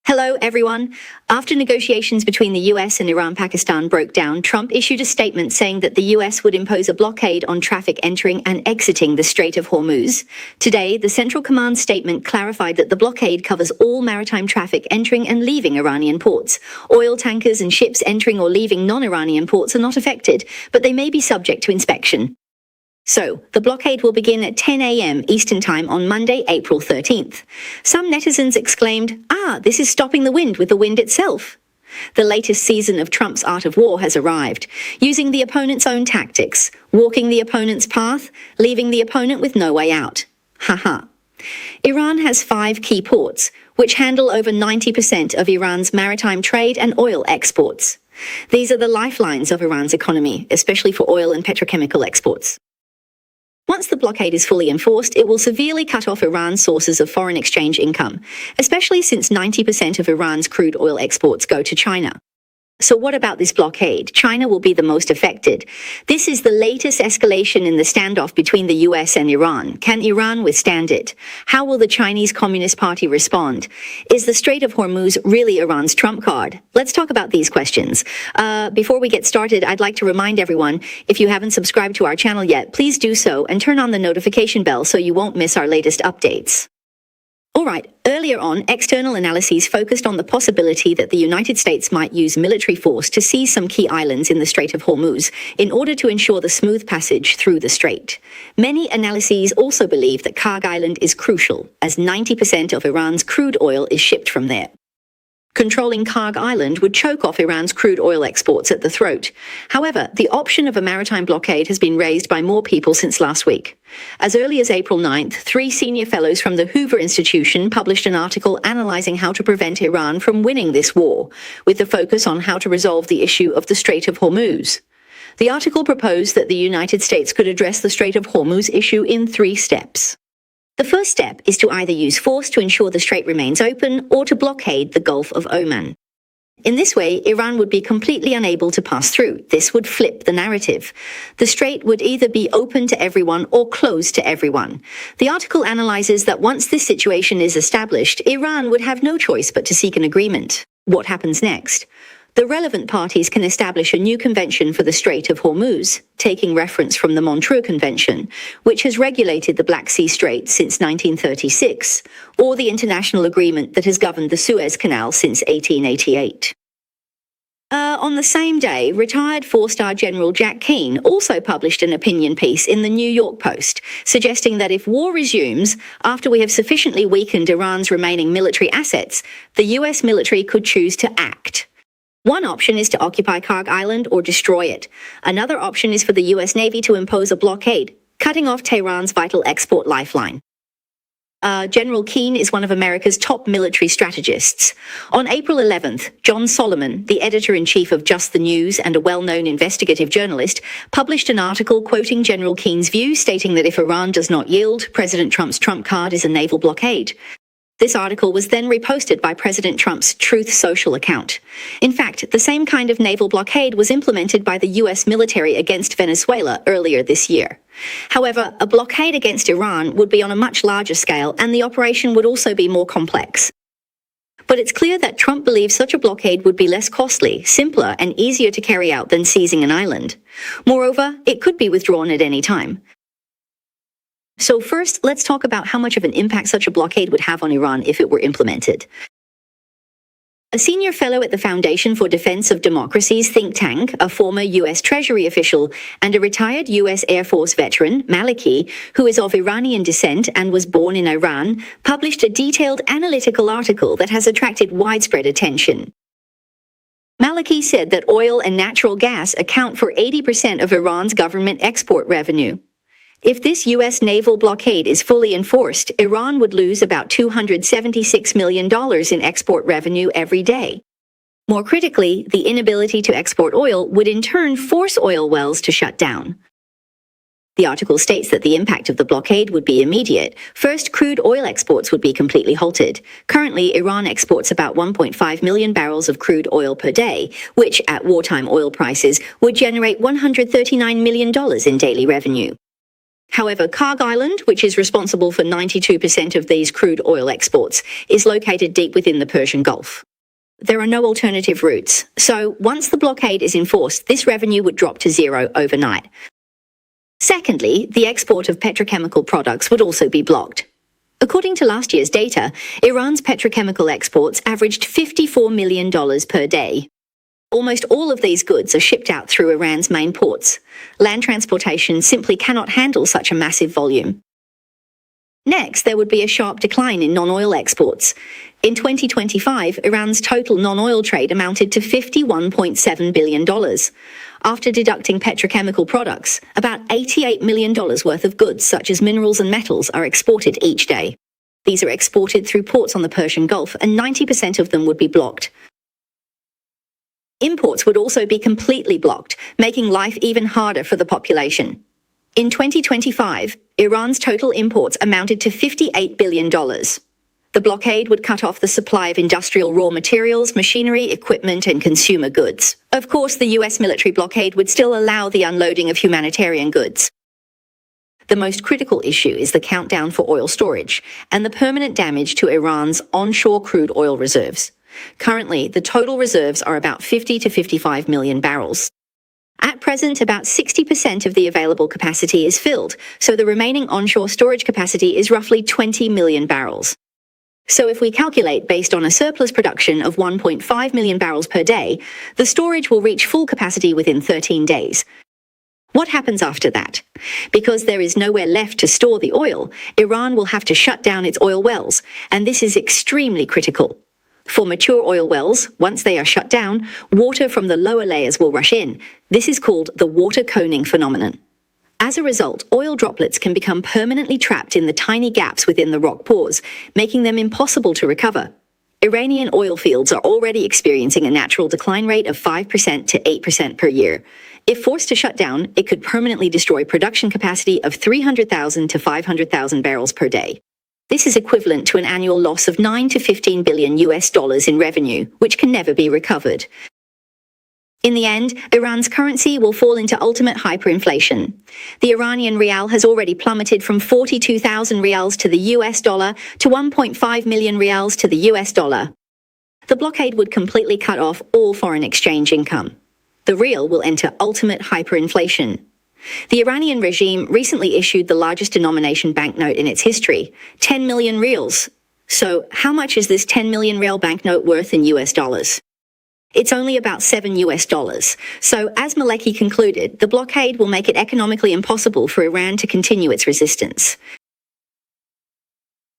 Hello, everyone. After negotiations between the US and Iran-Pakistan broke down, Trump issued a statement saying that the US would impose a blockade on traffic entering and exiting the Strait of Hormuz. Today, the Central Command statement clarified that the blockade covers all maritime traffic entering and leaving Iranian ports. Oil tankers and ships entering or leaving non-Iranian ports are not affected, but they may be subject to inspection. So, the blockade will begin at 10 a.m. Eastern Time on Monday, April 13th. Some netizens exclaimed, this is stopping the wind with the wind itself. The latest season of Trump's art of war has arrived, using the opponent's own tactics, walking the opponent's path, leaving the opponent with no way out. Haha. Iran has 5 key ports, which handle over 90% of Iran's maritime trade and oil exports. These are the lifelines of Iran's economy, especially for oil and petrochemical exports. Once the blockade is fully enforced, it will severely cut off Iran's sources of foreign exchange income, especially since 90% of Iran's crude oil exports go to China. So what about this blockade? China will be the most affected. This is the latest escalation in the standoff between the US and Iran. Can Iran withstand it? How will the Chinese Communist Party respond? Is the Strait of Hormuz really Iran's trump card? Let's talk about these questions. Before we get started, I'd like to remind everyone, if you haven't subscribed to our channel yet, please do so and turn on the notification bell so you won't miss our latest updates. Alright, earlier on, external analyses focused on the possibility that the United States might use military force to seize some key islands in the Strait of Hormuz in order to ensure the smooth passage through the strait. Many analyses also believe that Karg Island is crucial, as 90% of Iran's crude oil is shipped from there. Controlling Karg Island would choke off Iran's crude oil exports at the throat. However, the option of a maritime blockade has been raised by more people since last week. As early as April 9th, 3 senior fellows from the Hoover Institution published an article analyzing how to prevent Iran from winning this war, with the focus on how to resolve the issue of the Strait of Hormuz. The article proposed that the United States could address the Strait of Hormuz issue in 3 steps. The first step is to either use force to ensure the strait remains open or to blockade the Gulf of Oman. In this way, Iran would be completely unable to pass through. This would flip the narrative. The strait would either be open to everyone or closed to everyone. The article analyzes that once this situation is established, Iran would have no choice but to seek an agreement. What happens next? The relevant parties can establish a new convention for the Strait of Hormuz, taking reference from the Montreux Convention, which has regulated the Black Sea Strait since 1936, or the international agreement that has governed the Suez Canal since 1888. On the same day, retired 4-star General Jack Keane also published an opinion piece in the New York Post, suggesting that if war resumes, after we have sufficiently weakened Iran's remaining military assets, the US military could choose to act. One option is to occupy Karg Island or destroy it. Another option is for the US Navy to impose a blockade, cutting off Tehran's vital export lifeline. General Keane is one of America's top military strategists. On April 11th, John Solomon, the editor-in-chief of Just the News and a well-known investigative journalist, published an article quoting General Keane's view, stating that if Iran does not yield, President Trump's trump card is a naval blockade. This article was then reposted by President Trump's Truth Social account. In fact, the same kind of naval blockade was implemented by the US military against Venezuela earlier this year. However, a blockade against Iran would be on a much larger scale, and the operation would also be more complex. But it's clear that Trump believes such a blockade would be less costly, simpler, and easier to carry out than seizing an island. Moreover, it could be withdrawn at any time. So first, let's talk about how much of an impact such a blockade would have on Iran if it were implemented. A senior fellow at the Foundation for Defense of Democracy's think tank, a former U.S. Treasury official, and a retired U.S. Air Force veteran, Maliki, who is of Iranian descent and was born in Iran, published a detailed analytical article that has attracted widespread attention. Maliki said that oil and natural gas account for 80% of Iran's government export revenue. If this U.S. naval blockade is fully enforced, Iran would lose about $276 million in export revenue every day. More critically, the inability to export oil would in turn force oil wells to shut down. The article states that the impact of the blockade would be immediate. First, crude oil exports would be completely halted. Currently, Iran exports about 1.5 million barrels of crude oil per day, which, at wartime oil prices, would generate $139 million in daily revenue. However, Karg Island, which is responsible for 92% of these crude oil exports, is located deep within the Persian Gulf. There are no alternative routes, so once the blockade is enforced, this revenue would drop to zero overnight. Secondly, the export of petrochemical products would also be blocked. According to last year's data, Iran's petrochemical exports averaged $54 million per day. Almost all of these goods are shipped out through Iran's main ports. Land transportation simply cannot handle such a massive volume. Next, there would be a sharp decline in non-oil exports. In 2025, Iran's total non-oil trade amounted to $51.7 billion. After deducting petrochemical products, about $88 million worth of goods such as minerals and metals are exported each day. These are exported through ports on the Persian Gulf, and 90% of them would be blocked. Imports would also be completely blocked, making life even harder for the population. In 2025, Iran's total imports amounted to $58 billion. The blockade would cut off the supply of industrial raw materials, machinery, equipment, and consumer goods. Of course, the US military blockade would still allow the unloading of humanitarian goods. The most critical issue is the countdown for oil storage and the permanent damage to Iran's onshore crude oil reserves. Currently, the total reserves are about 50 to 55 million barrels. At present, about 60% of the available capacity is filled, so the remaining onshore storage capacity is roughly 20 million barrels. So if we calculate based on a surplus production of 1.5 million barrels per day, the storage will reach full capacity within 13 days. What happens after that? Because there is nowhere left to store the oil, Iran will have to shut down its oil wells, and this is extremely critical. For mature oil wells, once they are shut down, water from the lower layers will rush in. This is called the water coning phenomenon. As a result, oil droplets can become permanently trapped in the tiny gaps within the rock pores, making them impossible to recover. Iranian oil fields are already experiencing a natural decline rate of 5% to 8% per year. If forced to shut down, it could permanently destroy production capacity of 300,000 to 500,000 barrels per day. This is equivalent to an annual loss of 9 to 15 billion US dollars in revenue, which can never be recovered. In the end, Iran's currency will fall into ultimate hyperinflation. The Iranian rial has already plummeted from 42,000 rials to the US dollar to 1.5 million rials to the US dollar. The blockade would completely cut off all foreign exchange income. The rial will enter ultimate hyperinflation. The Iranian regime recently issued the largest denomination banknote in its history, 10 million rials. So how much is this 10 million rial banknote worth in US dollars? It's only about $7 US. So as Maleki concluded, the blockade will make it economically impossible for Iran to continue its resistance.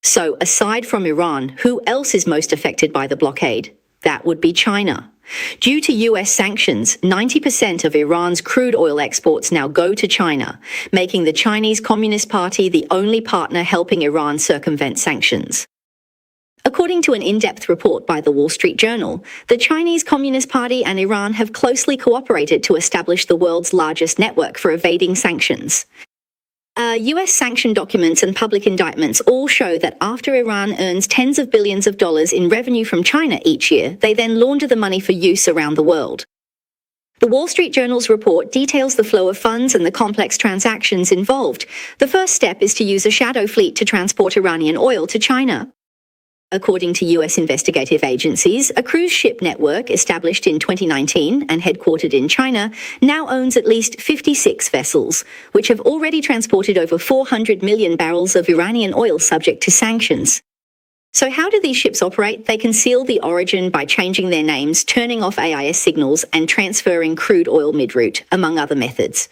So aside from Iran, who else is most affected by the blockade? That would be China. Due to US sanctions, 90% of Iran's crude oil exports now go to China, making the Chinese Communist Party the only partner helping Iran circumvent sanctions. According to an in-depth report by the Wall Street Journal, the Chinese Communist Party and Iran have closely cooperated to establish the world's largest network for evading sanctions. US sanction documents and public indictments all show that after Iran earns tens of billions of dollars in revenue from China each year, they then launder the money for use around the world. The Wall Street Journal's report details the flow of funds and the complex transactions involved. The first step is to use a shadow fleet to transport Iranian oil to China. According to US investigative agencies, a cruise ship network established in 2019 and headquartered in China now owns at least 56 vessels, which have already transported over 400 million barrels of Iranian oil subject to sanctions. So how do these ships operate? They conceal the origin by changing their names, turning off AIS signals, and transferring crude oil mid-route, among other methods.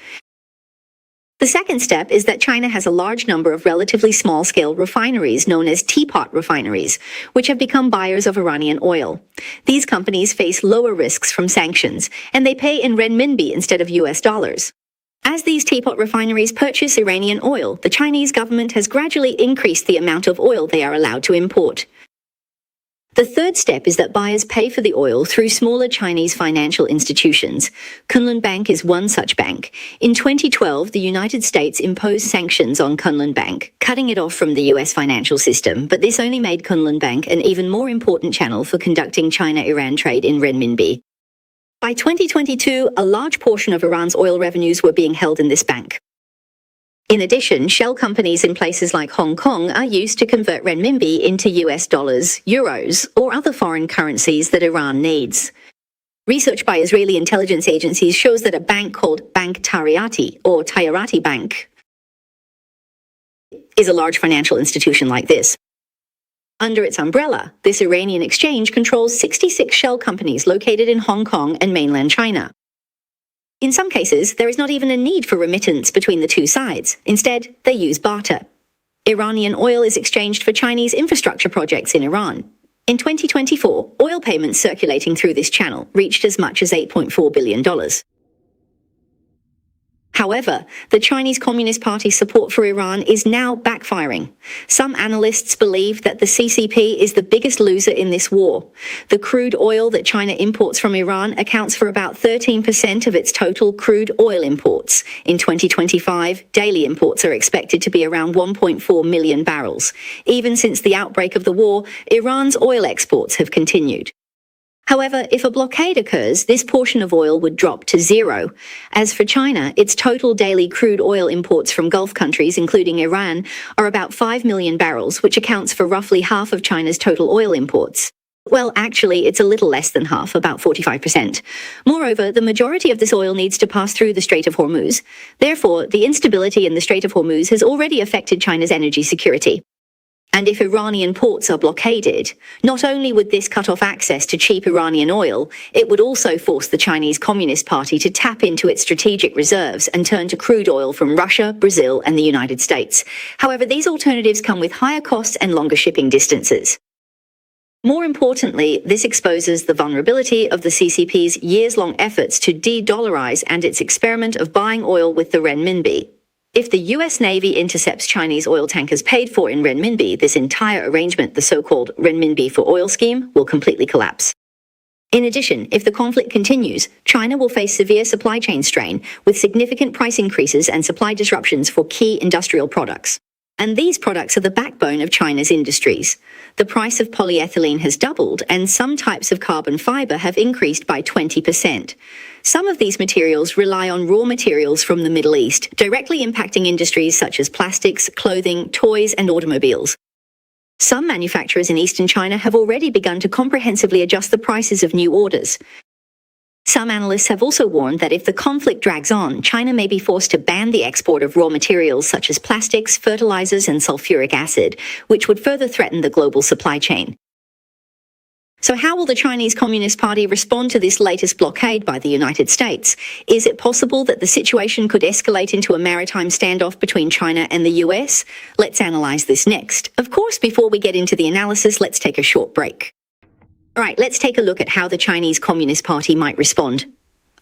The second step is that China has a large number of relatively small-scale refineries known as teapot refineries, which have become buyers of Iranian oil. These companies face lower risks from sanctions, and they pay in renminbi instead of US dollars. As these teapot refineries purchase Iranian oil, the Chinese government has gradually increased the amount of oil they are allowed to import. The third step is that buyers pay for the oil through smaller Chinese financial institutions. Kunlun Bank is one such bank. In 2012, the United States imposed sanctions on Kunlun Bank, cutting it off from the US financial system, but this only made Kunlun Bank an even more important channel for conducting China-Iran trade in renminbi. By 2022, a large portion of Iran's oil revenues were being held in this bank. In addition, shell companies in places like Hong Kong are used to convert renminbi into US dollars, euros, or other foreign currencies that Iran needs. Research by Israeli intelligence agencies shows that a bank called Bank Tariati, or Tayarati Bank, is a large financial institution like this. Under its umbrella, this Iranian exchange controls 66 shell companies located in Hong Kong and mainland China. In some cases, there is not even a need for remittance between the two sides. Instead, they use barter. Iranian oil is exchanged for Chinese infrastructure projects in Iran. In 2024, oil payments circulating through this channel reached as much as $8.4 billion. However, the Chinese Communist Party's support for Iran is now backfiring. Some analysts believe that the CCP is the biggest loser in this war. The crude oil that China imports from Iran accounts for about 13% of its total crude oil imports. In 2025, daily imports are expected to be around 1.4 million barrels. Even since the outbreak of the war, Iran's oil exports have continued. However, if a blockade occurs, this portion of oil would drop to zero. As for China, its total daily crude oil imports from Gulf countries, including Iran, are about 5 million barrels, which accounts for roughly half of China's total oil imports. Well, actually, it's a little less than half, about 45%. Moreover, the majority of this oil needs to pass through the Strait of Hormuz. Therefore, the instability in the Strait of Hormuz has already affected China's energy security. And if Iranian ports are blockaded, not only would this cut off access to cheap Iranian oil, it would also force the Chinese Communist Party to tap into its strategic reserves and turn to crude oil from Russia, Brazil, and the United States. However, these alternatives come with higher costs and longer shipping distances. More importantly, this exposes the vulnerability of the CCP's years-long efforts to de-dollarize and its experiment of buying oil with the renminbi. If the US Navy intercepts Chinese oil tankers paid for in renminbi, this entire arrangement, the so-called renminbi for oil scheme, will completely collapse. In addition, if the conflict continues, China will face severe supply chain strain, with significant price increases and supply disruptions for key industrial products. And these products are the backbone of China's industries. The price of polyethylene has doubled, and some types of carbon fiber have increased by 20%. Some of these materials rely on raw materials from the Middle East, directly impacting industries such as plastics, clothing, toys, and automobiles. Some manufacturers in eastern China have already begun to comprehensively adjust the prices of new orders. Some analysts have also warned that if the conflict drags on, China may be forced to ban the export of raw materials such as plastics, fertilizers, and sulfuric acid, which would further threaten the global supply chain. So how will the Chinese Communist Party respond to this latest blockade by the United States? Is it possible that the situation could escalate into a maritime standoff between China and the US? Let's analyze this next. Of course, before we get into the analysis, let's take a short break. All right, let's take a look at how the Chinese Communist Party might respond.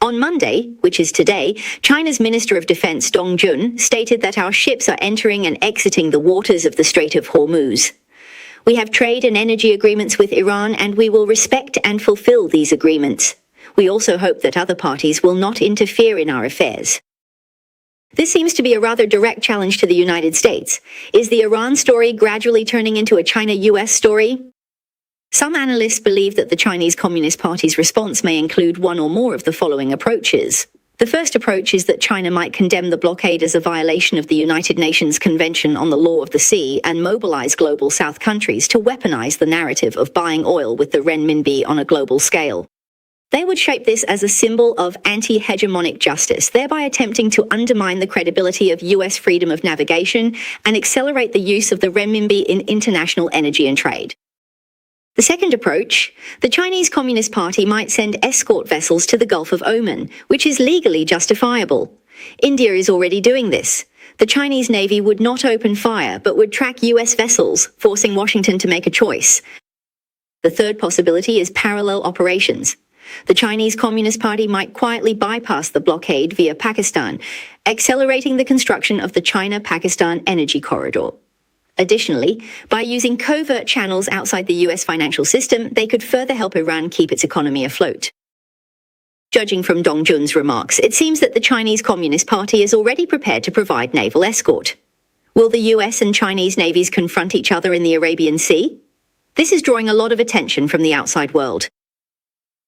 On Monday, which is today, China's Minister of Defense Dong Jun stated that our ships are entering and exiting the waters of the Strait of Hormuz. We have trade and energy agreements with Iran, and we will respect and fulfill these agreements. We also hope that other parties will not interfere in our affairs. This seems to be a rather direct challenge to the United States. Is the Iran story gradually turning into a China-US story? Some analysts believe that the Chinese Communist Party's response may include one or more of the following approaches. The first approach is that China might condemn the blockade as a violation of the United Nations Convention on the Law of the Sea and mobilize global South countries to weaponize the narrative of buying oil with the renminbi on a global scale. They would shape this as a symbol of anti-hegemonic justice, thereby attempting to undermine the credibility of US freedom of navigation and accelerate the use of the renminbi in international energy and trade. The second approach, the Chinese Communist Party might send escort vessels to the Gulf of Oman, which is legally justifiable. India is already doing this. The Chinese Navy would not open fire, but would track US vessels, forcing Washington to make a choice. The third possibility is parallel operations. The Chinese Communist Party might quietly bypass the blockade via Pakistan, accelerating the construction of the China-Pakistan energy corridor. Additionally, by using covert channels outside the US financial system, they could further help Iran keep its economy afloat. Judging from Dong Jun's remarks, it seems that the Chinese Communist Party is already prepared to provide naval escort. Will the US and Chinese navies confront each other in the Arabian Sea? This is drawing a lot of attention from the outside world.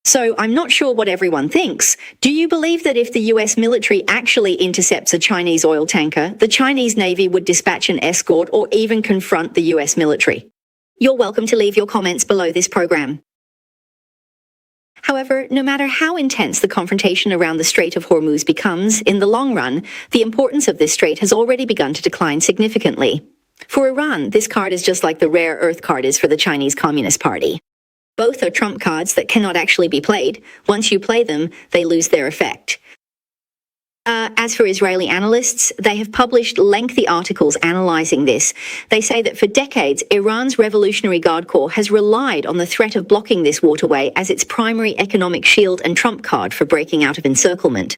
So I'm not sure what everyone thinks. Do you believe that if the US military actually intercepts a Chinese oil tanker, the Chinese Navy would dispatch an escort or even confront the US military? You're welcome to leave your comments below this program. However, no matter how intense the confrontation around the Strait of Hormuz becomes, in the long run, the importance of this strait has already begun to decline significantly. For Iran, this card is just like the rare earth card is for the Chinese Communist Party. Both are trump cards that cannot actually be played. Once you play them, they lose their effect. As for Israeli analysts, they have published lengthy articles analyzing this. They say that for decades, Iran's Revolutionary Guard Corps has relied on the threat of blocking this waterway as its primary economic shield and trump card for breaking out of encirclement.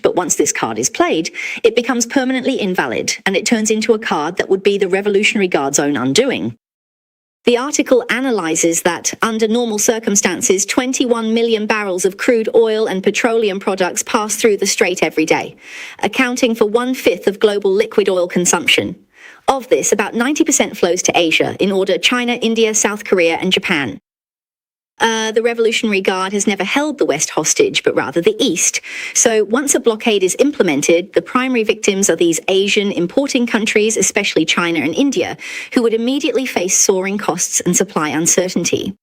But once this card is played, it becomes permanently invalid, and it turns into a card that would be the Revolutionary Guard's own undoing. The article analyzes that, under normal circumstances, 21 million barrels of crude oil and petroleum products pass through the strait every day, accounting for 1/5 of global liquid oil consumption. Of this, about 90% flows to Asia, in order China, India, South Korea, and Japan. The Revolutionary Guard has never held the West hostage, but rather the East. So once a blockade is implemented, the primary victims are these Asian importing countries, especially China and India, who would immediately face soaring costs and supply uncertainty.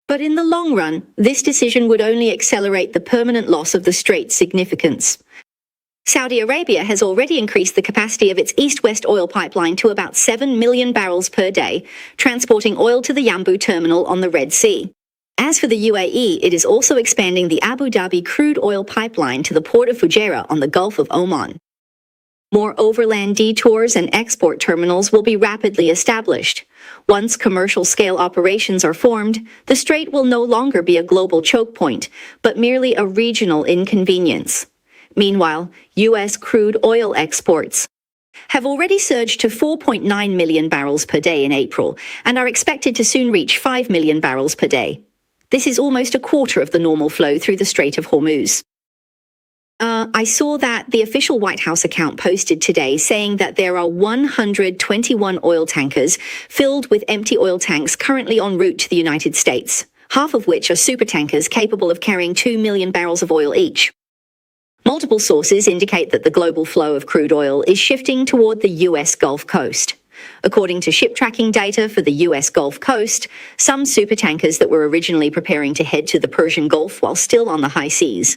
But in the long run, this decision would only accelerate the permanent loss of the strait's significance. Saudi Arabia has already increased the capacity of its east-west oil pipeline to about 7 million barrels per day, transporting oil to the Yanbu terminal on the Red Sea. As for the UAE, it is also expanding the Abu Dhabi crude oil pipeline to the port of Fujairah on the Gulf of Oman. More overland detours and export terminals will be rapidly established. Once commercial-scale operations are formed, the strait will no longer be a global choke point, but merely a regional inconvenience. Meanwhile, U.S. crude oil exports have already surged to 4.9 million barrels per day in April and are expected to soon reach 5 million barrels per day. This is almost a quarter of the normal flow through the Strait of Hormuz. I saw that the official White House account posted today saying that there are 121 oil tankers filled with empty oil tanks currently en route to the United States, half of which are supertankers capable of carrying 2 million barrels of oil each. Multiple sources indicate that the global flow of crude oil is shifting toward the U.S. Gulf Coast. According to ship tracking data for the U.S. Gulf Coast, some supertankers that were originally preparing to head to the Persian Gulf while still on the high seas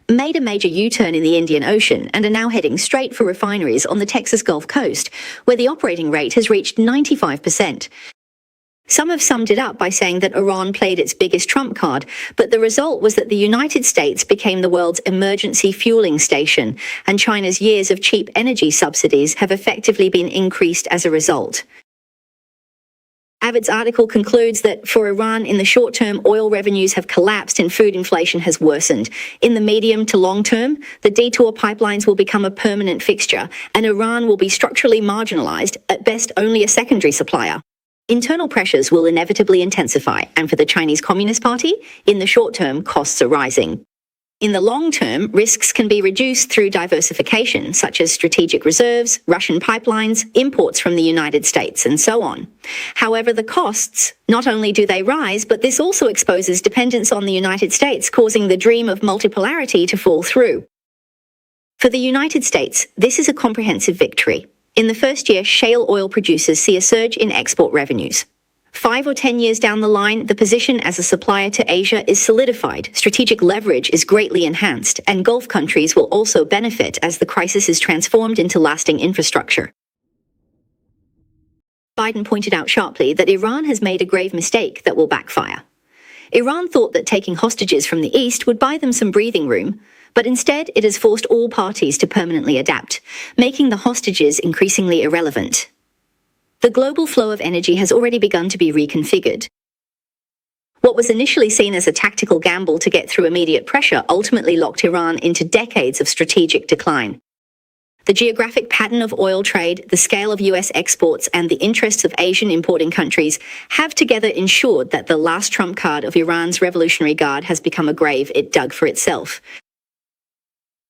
made a major U-turn in the Indian Ocean and are now heading straight for refineries on the Texas Gulf Coast, where the operating rate has reached 95%. Some have summed it up by saying that Iran played its biggest trump card, but the result was that the United States became the world's emergency fueling station, and China's years of cheap energy subsidies have effectively been increased as a result. Avid's article concludes that for Iran, in the short term, oil revenues have collapsed and food inflation has worsened. In the medium to long term, the detour pipelines will become a permanent fixture, and Iran will be structurally marginalized, at best only a secondary supplier. Internal pressures will inevitably intensify, and for the Chinese Communist Party, in the short term, costs are rising. In the long term, risks can be reduced through diversification, such as strategic reserves, Russian pipelines, imports from the United States, and so on. However, the costs, not only do they rise, but this also exposes dependence on the United States, causing the dream of multipolarity to fall through. For the United States, this is a comprehensive victory. In the first year, shale oil producers see a surge in export revenues. 5 or 10 years down the line, the position as a supplier to Asia is solidified, strategic leverage is greatly enhanced, and Gulf countries will also benefit as the crisis is transformed into lasting infrastructure. Biden pointed out sharply that Iran has made a grave mistake that will backfire. Iran thought that taking hostages from the East would buy them some breathing room, but instead it has forced all parties to permanently adapt, making the hostages increasingly irrelevant. The global flow of energy has already begun to be reconfigured. What was initially seen as a tactical gamble to get through immediate pressure ultimately locked Iran into decades of strategic decline. The geographic pattern of oil trade, the scale of US exports, and the interests of Asian importing countries have together ensured that the last trump card of Iran's Revolutionary Guard has become a grave it dug for itself.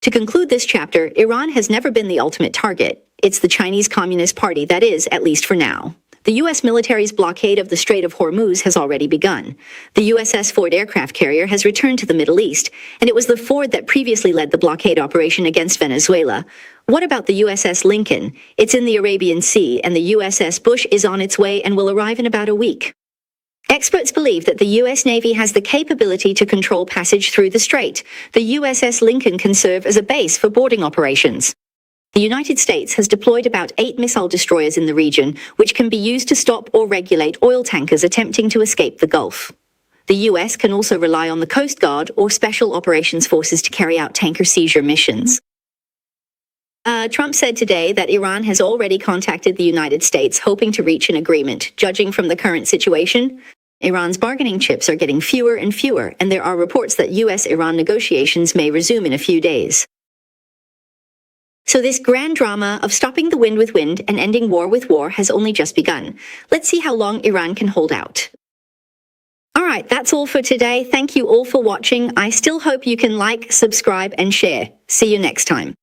To conclude this chapter, Iran has never been the ultimate target. It's the Chinese Communist Party that is, at least for now. The U.S. military's blockade of the Strait of Hormuz has already begun. The USS Ford aircraft carrier has returned to the Middle East, and it was the Ford that previously led the blockade operation against Venezuela. What about the USS Lincoln? It's in the Arabian Sea, and the USS Bush is on its way and will arrive in about a week. Experts believe that the U.S. Navy has the capability to control passage through the strait. The USS Lincoln can serve as a base for boarding operations. The United States has deployed about 8 missile destroyers in the region, which can be used to stop or regulate oil tankers attempting to escape the Gulf. The U.S. can also rely on the Coast Guard or Special Operations Forces to carry out tanker seizure missions. Trump said today that Iran has already contacted the United States, hoping to reach an agreement. Judging from the current situation, Iran's bargaining chips are getting fewer and fewer, and there are reports that U.S.-Iran negotiations may resume in a few days. So this grand drama of stopping the wind with wind and ending war with war has only just begun. Let's see how long Iran can hold out. All right, that's all for today. Thank you all for watching. I still hope you can like, subscribe, and share. See you next time.